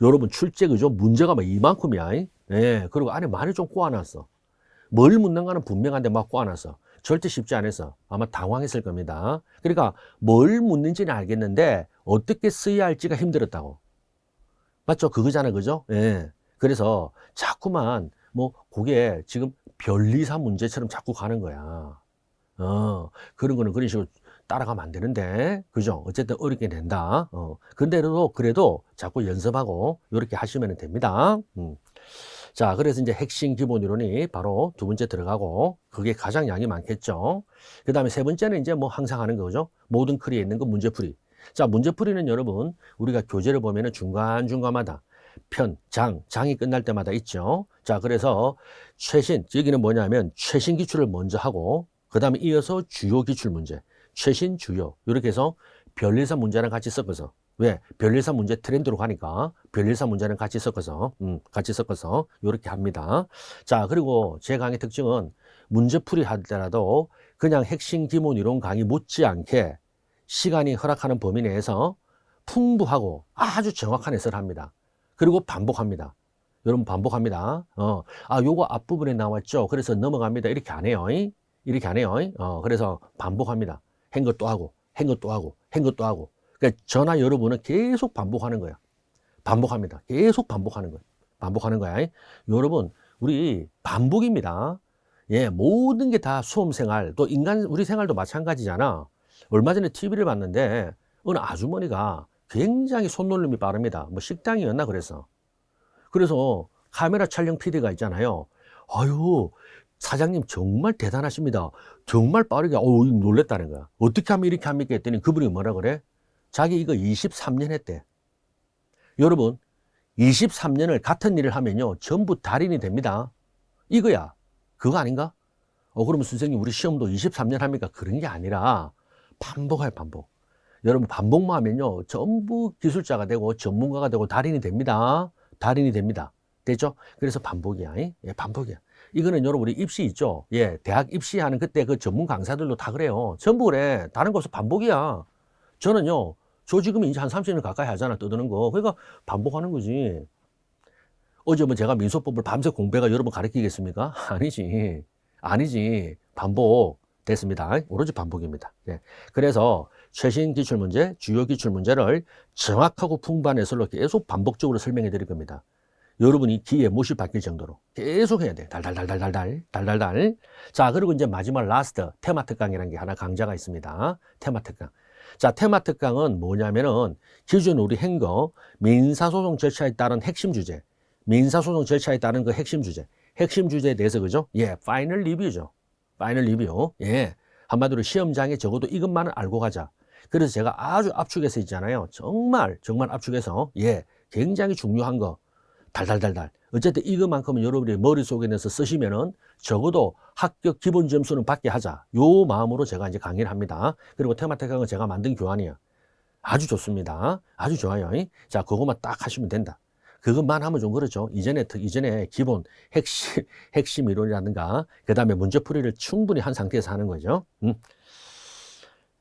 Speaker 1: 여러분, 출제, 그죠? 문제가 막 이만큼이야. 예, 그리고 안에 많이 좀 꼬아놨어. 뭘 묻는가는 분명한데 막 꼬아놨어. 절대 쉽지 않아서 아마 당황했을 겁니다. 그러니까 뭘 묻는지는 알겠는데, 어떻게 써야 할지가 힘들었다고. 맞죠? 그거잖아, 그죠? 예. 그래서 자꾸만, 뭐, 그게 지금 변리사 문제처럼 자꾸 가는 거야. 그런 거는 그런 식으로 따라가면 안 되는데, 그죠? 어쨌든 어렵게 된다. 그래도 자꾸 연습하고, 이렇게 하시면 됩니다. 자, 그래서 이제 핵심 기본 이론이 바로 두 번째 들어가고, 그게 가장 양이 많겠죠. 그 다음에 세 번째는 이제 뭐 항상 하는 거죠. 모든 커리에 있는 거 문제풀이. 자, 문제풀이는 여러분, 우리가 교재를 보면은 중간중간마다 장이 끝날 때마다 있죠. 자, 그래서 최신, 여기는 뭐냐면 최신 기출을 먼저 하고, 그 다음에 이어서 주요 기출 문제, 최신, 주요. 이렇게 해서 별일사 문제랑 같이 섞어서. 왜? 별일사 문제 트렌드로 가니까 별일사 문제는 같이 섞어서 이렇게 합니다. 자, 그리고 제 강의 특징은 문제풀이 하더라도 그냥 핵심 기본 이론 강의 못지않게 시간이 허락하는 범위 내에서 풍부하고 아주 정확한 해설을 합니다. 그리고 반복합니다. 여러분 반복합니다. 요거 앞부분에 나왔죠. 그래서 넘어갑니다. 이렇게 안 해요. 이렇게 안 해요. 그래서 반복합니다. 한 것도 하고, 한 것도 하고, 한 것도 하고. 그러니까 저나 여러분은 계속 반복하는 거야. 반복합니다. 계속 반복하는 거야. 반복하는 거야. 여러분, 우리 반복입니다. 예, 모든 게 다 수험생활, 또 우리 생활도 마찬가지잖아. 얼마 전에 TV를 봤는데, 어느 아주머니가 굉장히 손놀림이 빠릅니다. 뭐 식당이었나 그래서. 그래서 카메라 촬영 PD가 있잖아요. 아유, 사장님 정말 대단하십니다. 정말 빠르게, 놀랬다는 거야. 어떻게 하면 이렇게 합니까? 했더니 그분이 뭐라 그래? 자기 이거 23년 했대. 여러분, 23년을 같은 일을 하면요, 전부 달인이 됩니다. 이거야. 그거 아닌가? 그러면 선생님, 우리 시험도 23년 합니까? 그런 게 아니라, 반복할 반복. 여러분, 반복만 하면요, 전부 기술자가 되고, 전문가가 되고, 달인이 됩니다. 달인이 됩니다. 됐죠? 그래서 반복이야. 예, 반복이야. 이거는 여러분, 우리 입시 있죠? 예, 대학 입시하는 그때 그 전문 강사들도 다 그래요. 전부 그래. 다른 거 없어. 반복이야. 저는요, 저 지금 이제 한 30년 가까이 하잖아, 떠드는 거. 그러니까 반복하는 거지. 어제 뭐 제가 민소법을 밤새 공부해가 여러분 가르치겠습니까? 아니지. 아니지. 반복. 됐습니다. 오로지 반복입니다. 예. 그래서 최신 기출문제, 주요 기출문제를 정확하고 풍부한 해설로 계속 반복적으로 설명해 드릴 겁니다. 여러분이 귀에 못이 박힐 정도로 계속 해야 돼. 달달달. 자, 그리고 이제 마지막 라스트 테마 특강이라는 게 하나 강좌가 있습니다. 테마 특강. 자, 테마 특강은 뭐냐면은 기존 우리 행거 민사소송 절차에 따른 핵심 주제, 민사소송 절차에 따른 그 핵심 주제에 대해서 그죠? 예, 파이널 리뷰죠. 파이널 리뷰. 예, 한마디로 시험장에 적어도 이것만은 알고 가자. 그래서 제가 아주 압축해서 있잖아요. 정말 압축해서 예, 굉장히 중요한 거 달달달달. 어쨌든 이것만큼은 여러분이 머릿속에 내서 쓰시면은 적어도 합격 기본 점수는 받게 하자. 요 마음으로 제가 이제 강의를 합니다. 그리고 테마 특강은 제가 만든 교환이에요. 아주 좋습니다. 아주 좋아요. 자, 그것만 딱 하시면 된다. 그것만 하면 좀 그렇죠. 이전에 기본 핵심 이론이라든가, 그 다음에 문제풀이를 충분히 한 상태에서 하는 거죠.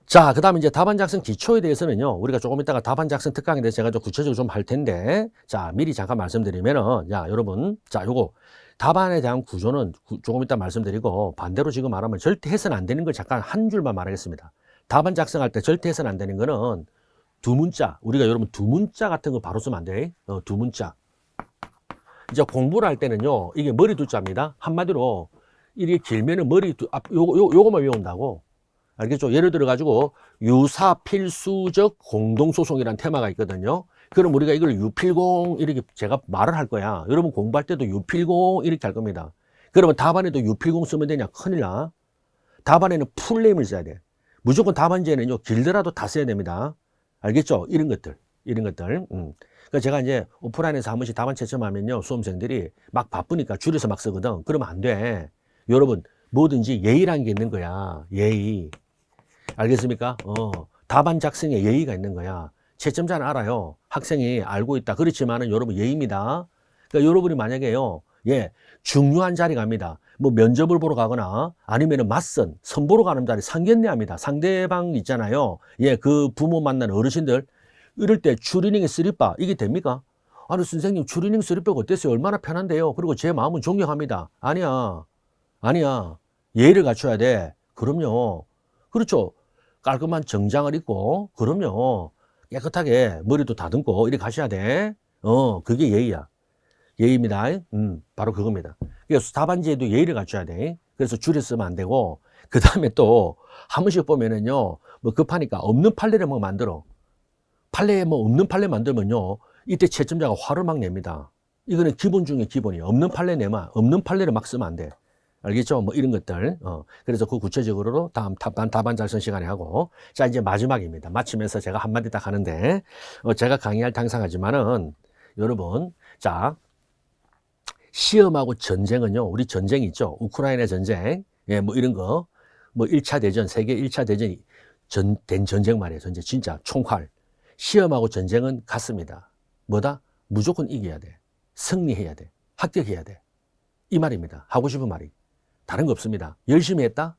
Speaker 1: 자, 그 다음에 이제 답안 작성 기초에 대해서는요, 우리가 조금 이따가 답안 작성 특강에 대해서 제가 좀 구체적으로 좀 할 텐데, 자, 미리 잠깐 말씀드리면은, 자, 여러분, 자, 요거, 답안에 대한 구조는 조금 이따 말씀드리고, 반대로 지금 말하면 절대 해서는 안 되는 걸 잠깐 한 줄만 말하겠습니다. 답안 작성할 때 절대 해서는 안 되는 거는 두 문자, 우리가 여러분 두 문자 같은 거 바로 쓰면 안 돼. 두 문자. 이제 공부를 할 때는요, 이게 머리 두 자입니다. 한마디로, 이게 길면은 머리 요거만 외운다고. 알겠죠? 예를 들어 가지고 유사 필수적 공동소송이라는 테마가 있거든요. 그럼 우리가 이걸 유필공 이렇게 제가 말을 할 거야. 여러분 공부할 때도 유필공 이렇게 할 겁니다. 그러면 답안에도 유필공 쓰면 되냐? 큰일 나. 답안에는 풀네임을 써야 돼. 무조건 답안지에는요, 길더라도 다 써야 됩니다. 알겠죠? 이런 것들. 그러니까 제가 이제 오프라인에서 한 번씩 답안 채점하면요, 수험생들이 막 바쁘니까 줄여서 막 쓰거든. 그러면 안 돼. 여러분, 뭐든지 예의라는 게 있는 거야. 예의. 알겠습니까? 답안 작성에 예의가 있는 거야. 채점자는 알아요. 학생이 알고 있다. 그렇지만은 여러분 예의입니다. 그러니까 여러분이 만약에요, 예, 중요한 자리 갑니다. 뭐 면접을 보러 가거나 아니면은 맞선, 선보러 가는 자리 상견례합니다. 상대방 있잖아요. 예, 그 부모 만나는 어르신들. 이럴 때 추리닝에 쓰리빠, 이게 됩니까? 아니, 선생님, 추리닝 쓰리빠가 어땠어요? 얼마나 편한데요? 그리고 제 마음은 존경합니다. 아니야. 예의를 갖춰야 돼. 그럼요. 그렇죠. 깔끔한 정장을 입고, 그럼요. 깨끗하게 머리도 다듬고, 이렇게 가셔야 돼. 그게 예의야. 예의입니다. 바로 그겁니다. 그래서 답안지에도 예의를 갖춰야 돼. 그래서 줄여 쓰면 안 되고, 그 다음에 또, 한 번씩 보면은요, 뭐 급하니까 없는 판례를 막 만들어. 없는 판례 만들면요, 이때 채점자가 화를 막 냅니다. 이거는 기본 중에 기본이에요. 없는 판례를 막 쓰면 안 돼. 알겠죠? 뭐 이런 것들. 그래서 그 구체적으로 답안 작성 시간에 하고. 자, 이제 마지막입니다. 마치면서 제가 한마디 딱 하는데, 제가 강의할 당상하지만은, 여러분, 자, 시험하고 전쟁은요, 우리 전쟁 있죠? 우크라이나 전쟁, 예, 뭐 이런 거, 뭐 1차 대전, 세계 1차 대전이 된 전쟁 말이에요. 전쟁, 진짜 총칼. 시험하고 전쟁은 같습니다. 뭐다? 무조건 이겨야 돼. 승리해야 돼. 합격해야 돼. 이 말입니다. 하고 싶은 말이. 다른 거 없습니다. 열심히 했다?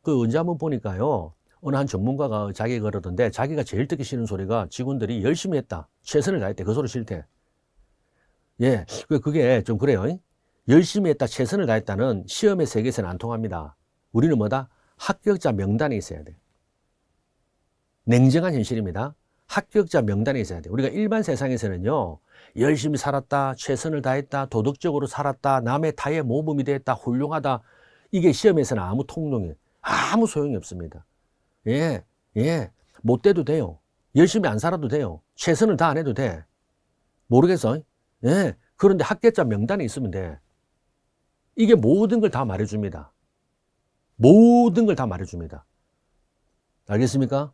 Speaker 1: 그 언제 한번 보니까요, 어느 한 전문가가 자기가 그러던데, 자기가 제일 듣기 싫은 소리가 직원들이 열심히 했다, 최선을 다했대. 그 소리 싫대. 예, 그게 좀 그래요. 열심히 했다, 최선을 다했다는 시험의 세계에서는 안 통합니다. 우리는 뭐다? 합격자 명단에 있어야 돼. 냉정한 현실입니다. 합격자 명단에 있어야 돼. 우리가 일반 세상에서는요, 열심히 살았다, 최선을 다했다, 도덕적으로 살았다, 남의 타의 모범이 됐다, 훌륭하다. 이게 시험에서는 아무 통용이, 아무 소용이 없습니다. 예, 못 돼도 돼요. 열심히 안 살아도 돼요. 최선을 다 안 해도 돼. 모르겠어. 예, 그런데 합격자 명단에 있으면 돼. 이게 모든 걸 다 말해줍니다. 모든 걸 다 말해줍니다. 알겠습니까?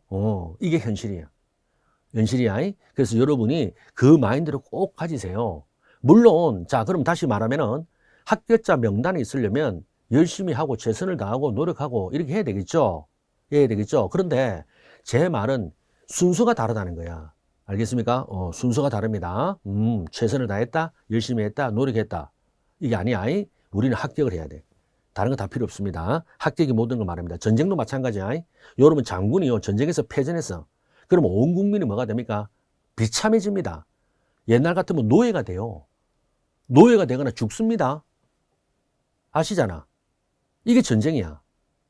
Speaker 1: 이게 현실이야. 그래서 여러분이 그 마인드를 꼭 가지세요. 물론, 자, 그럼 다시 말하면은 합격자 명단에 있으려면 열심히 하고 최선을 다하고 노력하고 이렇게 해야 되겠죠? 그런데 제 말은 순서가 다르다는 거야. 알겠습니까? 순서가 다릅니다. 최선을 다했다, 열심히 했다, 노력했다. 이게 아니야. 우리는 합격을 해야 돼. 다른 거 다 필요 없습니다. 합격이 모든 걸 말합니다. 전쟁도 마찬가지야. 여러분 장군이요, 전쟁에서 패전했어. 그럼 온 국민이 뭐가 됩니까? 비참해집니다. 옛날 같으면 노예가 돼요. 노예가 되거나 죽습니다. 아시잖아. 이게 전쟁이야.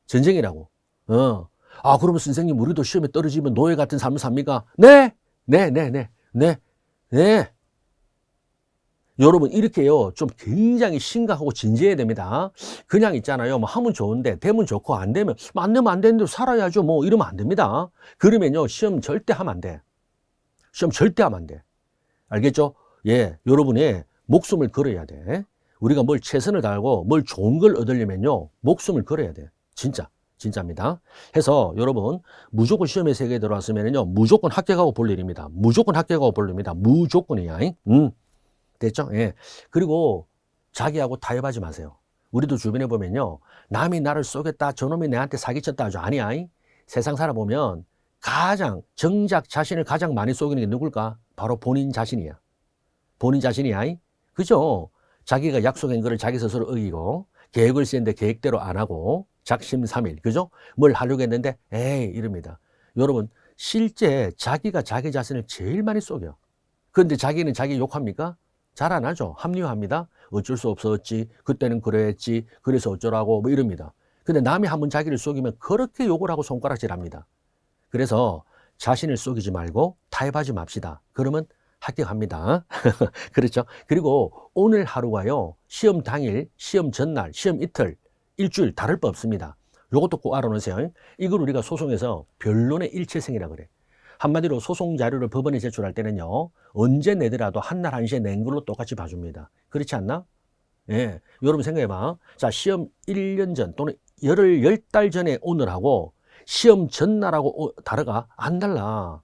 Speaker 1: 전쟁이라고. 그러면 선생님, 우리도 시험에 떨어지면 노예 같은 삶을 삽니까? 네. 여러분 이렇게요 좀 굉장히 심각하고 진지해야 됩니다. 그냥 있잖아요 뭐 하면 좋은데 되면 좋고 안 되면 뭐 안 되면 안 되는 대로 살아야죠 뭐 이러면 안 됩니다. 그러면요 시험 절대 하면 안 돼. 시험 절대 하면 안 돼. 알겠죠? 예, 여러분의 목숨을 걸어야 돼. 우리가 뭘 최선을 다하고 뭘 좋은 걸 얻으려면요 목숨을 걸어야 돼. 진짜 진짜입니다. 해서 여러분 무조건 시험의 세계에 들어왔으면요 무조건 합격하고 볼 일입니다. 무조건 합격하고 볼 일입니다. 무조건이야. 됐죠? 예. 그리고 자기하고 타협하지 마세요. 우리도 주변에 보면요. 남이 나를 쏘겠다. 저놈이 내한테 사기쳤다. 아주 아니야. 세상 살아보면 가장 정작 자신을 가장 많이 속이는 게 누굴까? 바로 본인 자신이야. 본인 자신이야. 그죠? 자기가 약속한 거를 자기 스스로 어기고 계획을 쓰는데 계획대로 안 하고 작심삼일. 그죠? 뭘 하려고 했는데 에이 이럽니다. 여러분 실제 자기가 자기 자신을 제일 많이 속여. 그런데 자기는 자기 욕합니까? 잘 안 하죠. 합리화합니다. 어쩔 수 없었지. 그때는 그랬지. 그래서 어쩌라고 뭐 이럽니다. 근데 남이 한번 자기를 속이면 그렇게 욕을 하고 손가락질합니다. 그래서 자신을 속이지 말고 타협하지 맙시다. 그러면 합격합니다. 그렇죠? 그리고 오늘 하루가요. 시험 당일, 시험 전날, 시험 이틀, 일주일 다를 바 없습니다. 이것도 꼭 알아놓으세요. 이걸 우리가 소송에서 변론의 일체생이라 그래. 한마디로 소송 자료를 법원에 제출할 때는요. 언제 내더라도 한날 한시에 낸 걸로 똑같이 봐줍니다. 그렇지 않나? 예. 여러분 생각해봐. 자, 시험 1년 전 또는 열흘, 10달 전에 오늘하고 시험 전날하고 다르가? 안 달라.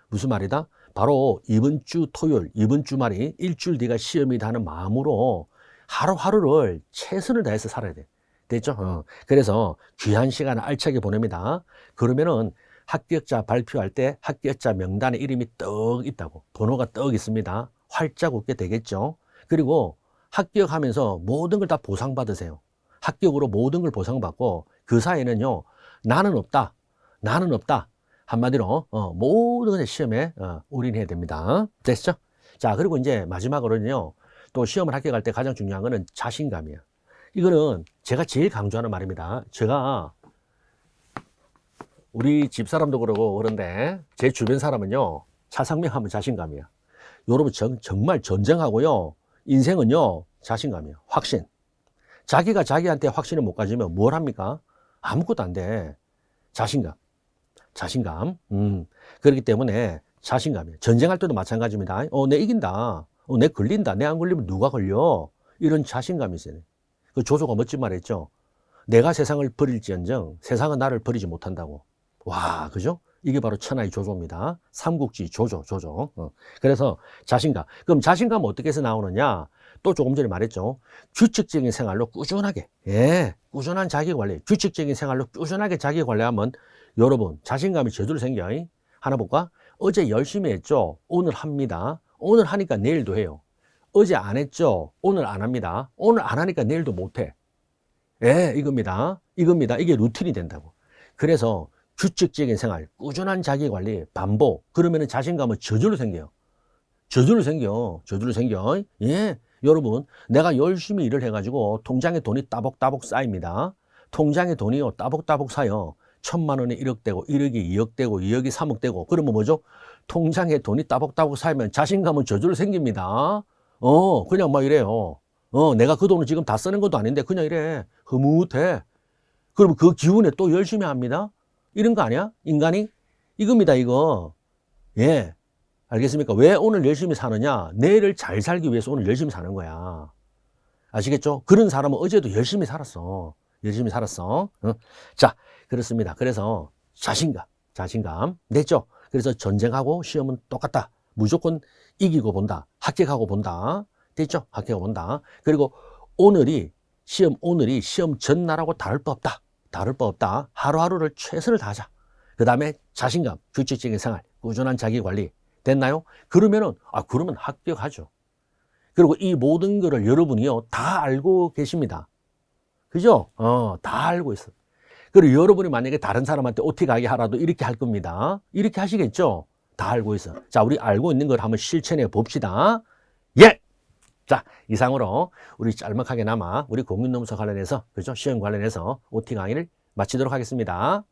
Speaker 1: 무슨 말이다? 바로 이번 주 토요일, 이번 주말이 일주일 뒤가 시험이다 하는 마음으로 하루하루를 최선을 다해서 살아야 돼. 됐죠? 그래서 귀한 시간을 알차게 보냅니다. 그러면은 합격자 발표할 때 합격자 명단에 이름이 떡 있다고. 번호가 떡 있습니다. 활짝 웃게 되겠죠. 그리고 합격하면서 모든 걸 다 보상받으세요. 합격으로 모든 걸 보상받고 그 사이에는요. 나는 없다. 나는 없다. 한마디로 모든 시험에 올인해야 됩니다. 됐죠? 자, 그리고 이제 마지막으로는요. 또 시험을 합격할 때 가장 중요한 거는 자신감이에요. 이거는 제가 제일 강조하는 말입니다. 제가 우리 집사람도 그러고 그런데 제 주변 사람은요. 차상명 하면 자신감이야. 여러분 정말 전쟁하고요. 인생은요. 자신감이에요. 확신. 자기가 자기한테 확신을 못 가지면 뭘 합니까? 아무것도 안 돼. 자신감. 자신감. 그렇기 때문에 자신감이에요. 전쟁할 때도 마찬가지입니다. 내 이긴다. 내 걸린다. 내 안 걸리면 누가 걸려? 이런 자신감이 있어요. 그 조조가 멋진 말 했죠. 내가 세상을 버릴지언정 세상은 나를 버리지 못한다고. 와, 그죠? 이게 바로 천하의 조조입니다. 삼국지 조조. 그래서 자신감. 그럼 자신감은 어떻게 해서 나오느냐? 또 조금 전에 말했죠. 규칙적인 생활로 꾸준하게. 예, 꾸준한 자기관리. 규칙적인 생활로 꾸준하게 자기관리하면 여러분 자신감이 제대로 생겨요. 하나 볼까? 어제 열심히 했죠. 오늘 합니다. 오늘 하니까 내일도 해요. 어제 안 했죠. 오늘 안 합니다. 오늘 안 하니까 내일도 못해. 예, 이겁니다. 이게 루틴이 된다고. 그래서 규칙적인 생활, 꾸준한 자기관리, 반복. 그러면 자신감은 저절로 생겨요. 저절로 생겨. 예. 여러분, 내가 열심히 일을 해가지고 통장에 돈이 따복따복 쌓입니다. 통장에 돈이요, 따복따복 쌓여. 1,000만 원이 1억 되고, 1억이 2억 되고, 2억이 3억 되고. 그러면 뭐죠? 통장에 돈이 따복따복 쌓이면 자신감은 저절로 생깁니다. 그냥 막 이래요. 내가 그 돈을 지금 다 쓰는 것도 아닌데 그냥 이래. 흐뭇해. 그럼 그 기운에 또 열심히 합니다. 이런 거 아니야? 인간이? 이겁니다, 이거. 예. 알겠습니까? 왜 오늘 열심히 사느냐? 내일을 잘 살기 위해서 오늘 열심히 사는 거야. 아시겠죠? 그런 사람은 어제도 열심히 살았어. 자, 그렇습니다. 그래서 자신감. 냈죠? 그래서 전쟁하고 시험은 똑같다. 무조건 이기고 본다. 합격하고 본다. 됐죠? 합격하고 본다. 그리고 오늘이 시험 전날하고 다를 바 없다. 하루하루를 최선을 다하자. 그 다음에 자신감, 규칙적인 생활, 꾸준한 자기관리. 됐나요? 그러면 합격하죠. 그리고 이 모든 거를 여러분이요, 다 알고 계십니다. 그죠? 다 알고 있어. 그리고 여러분이 만약에 다른 사람한테 OT 가게 하라도 이렇게 할 겁니다. 이렇게 하시겠죠? 다 알고 있어. 자, 우리 알고 있는 걸 한번 실천해 봅시다. 예! 자, 이상으로 우리 짤막하게나마 우리 공인노무사 관련해서, 그죠? 시험 관련해서 OT 강의를 마치도록 하겠습니다.